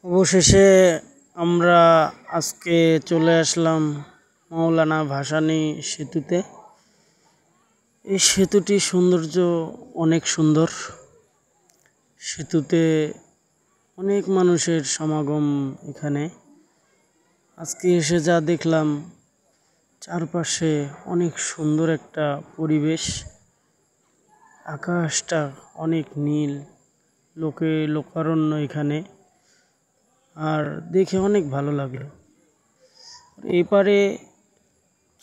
অবশেষে আমরা আজকে চলে আসলাম মাওলানা ভাসানী সেতুতে। এই সেতুটির সৌন্দর্য অনেক সুন্দর। সেতুতে অনেক মানুষের সমাগম এখানে। আজকে এসে যা দেখলাম, চারপাশে অনেক সুন্দর একটা পরিবেশ, আকাশটা অনেক নীল, লোকারণ্য এখানে, আর দেখে অনেক ভালো লাগলো। এই পারে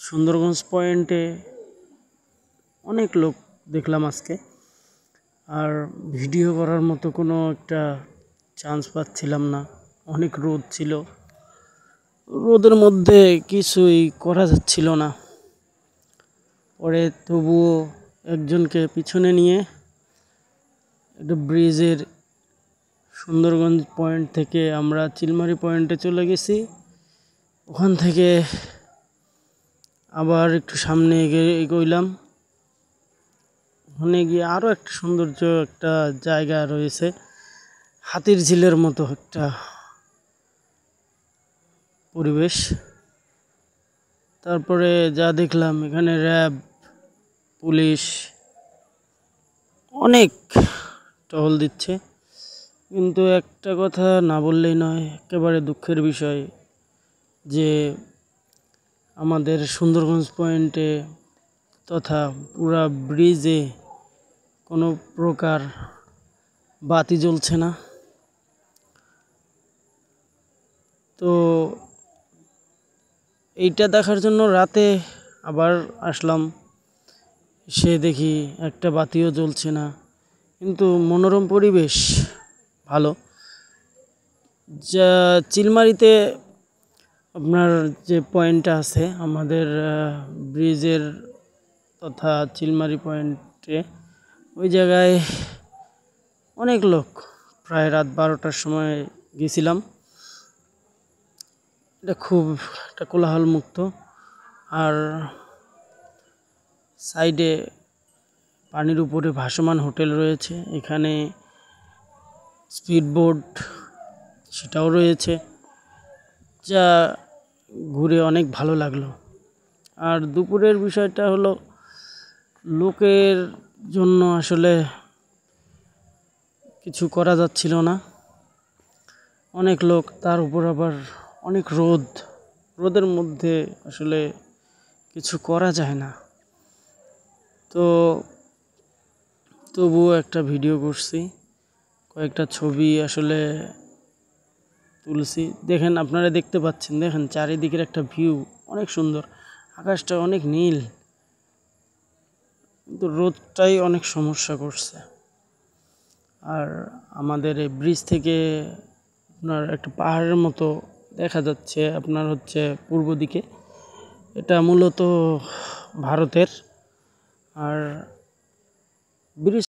সুন্দরগঞ্জ পয়েন্টে অনেক লোক দেখলাম আজকে, আর ভিডিও করার মতো কোনো একটা চান্স পাচ্ছিলাম না। অনেক রোদ ছিল, রোদের মধ্যে কিছুই করা যাচ্ছিল না। পরে তবুও একজনকে পিছনে নিয়ে একটা ব্রিজের সুন্দরগঞ্জ পয়েন্ট থেকে আমরা চিলমারি পয়েন্টে চলে গেছি। ওখান থেকে আবার একটু সামনে এগোইলাম। ওখানে গিয়ে আরও একটা সৌন্দর্য একটা জায়গা রয়েছে, হাতির ঝিলের মতো একটা পরিবেশ। তারপরে যা দেখলাম, এখানে র্যাব, পুলিশ অনেক টহল দিচ্ছে। কিন্তু একটা কথা না বললেই নয়, একেবারে দুঃখের বিষয় যে আমাদের সুন্দরগঞ্জ পয়েন্টে তথা পুরা ব্রিজে কোনো প্রকার বাতি জ্বলছে না। তো এইটা দেখার জন্য রাতে আবার আসলাম, সে দেখি একটা বাতিও জ্বলছে না। কিন্তু মনোরম পরিবেশ, ভালো। যা চিলমারিতে আপনার যে পয়েন্টটা আছে আমাদের ব্রিজের তথা চিলমারি পয়েন্টে, ওই জায়গায় অনেক লোক, প্রায় রাত 12টার সময় গেছিলাম। এটা খুব একটা কোলাহল মুক্ত, আর সাইডে পানির উপরে ভাসমান হোটেল রয়েছে, এখানে স্পিড বোট সেটাও রয়েছে, যা ঘুরে অনেক ভালো লাগলো। আর দুপুরের বিষয়টা হলো, লোকের জন্য আসলে কিছু করা যাচ্ছিল না, অনেক লোক, তার উপর আবার অনেক রোদের মধ্যে আসলে কিছু করা যায় না। তো তবুও একটা ভিডিও করছি, কয়েকটা ছবি আসলে তুলছি। দেখেন, আপনারা দেখতে পাচ্ছেন, দেখেন চারিদিকের একটা ভিউ অনেক সুন্দর, আকাশটা অনেক নীল, কিন্তু রোদটাই অনেক সমস্যা করছে। আর আমাদের এই ব্রিজ থেকে আপনার একটা পাহাড়ের মতো দেখা যাচ্ছে, আপনার হচ্ছে পূর্ব দিকে, এটা মূলত ভারতের। আর ব্রিজ